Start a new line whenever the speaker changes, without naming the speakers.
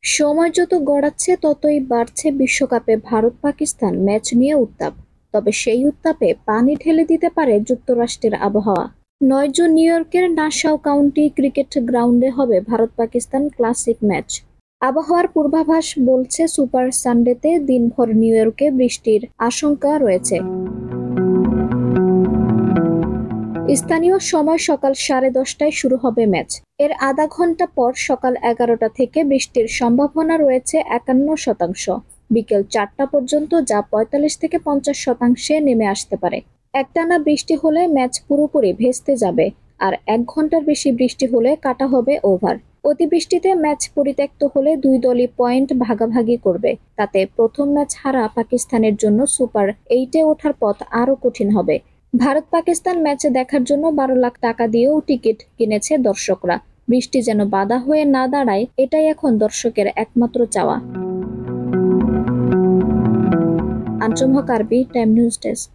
সময় যত গড়াচ্ছে ততই বাড়ছে বিশ্বকাপে ভারত-পাকিস্তান ম্যাচ নিয়ে উত্তাপ। তবে সেই উত্তাপে পানি ঢেলে দিতে পারে যুক্তরাষ্ট্রের আবহাওয়া। ৯ জুন নিউ ইয়র্কের নাসাউ কাউন্টি ক্রিকেট গ্রাউন্ডে হবে ভারত-পাকিস্তান ক্লাসিক ম্যাচ। আবহাওয়ার পূর্বাভাস বলছে সুপার সানডেতে দিনভর নিউ ইয়র্কে বৃষ্টির আশঙ্কা রয়েছে। স্থানীয় সময় সকাল 10:30টায় শুরু হবে ম্যাচ। এর আধা ঘন্টা পর সকাল 11টা থেকে বৃষ্টির সম্ভাবনা রয়েছে 51%। বিকেল 4টা পর্যন্ত যা 45 থেকে 50% নেমে আসতে পারে। একটানা বৃষ্টি হলে ম্যাচ পুরোপুরি ভেস্তে যাবে, আর 1 ঘন্টার বেশি বৃষ্টি হলে কাটা হবে ওভার। অতিবৃষ্টিতে ম্যাচ পরিত্যক্ত হলে দুই দলই পয়েন্ট ভাগাভাগি করবে। তাতে প্রথম ম্যাচ হারা পাকিস্তানের জন্য সুপার 8-এ ওঠার পথ আরও কঠিন হবে। ভারত-পাকিস্তান ম্যাচ দেখার জন্য 12 লাখ টাকা দিয়েও টিকিট কিনেছে দর্শকরা। বৃষ্টি যেন বাধা হয়ে না দাঁড়ায়, এটাই এখন দর্শকের একমাত্র চাওয়া। আঞ্চম হক আরবি, টাইম নিউজ ডেস্ক।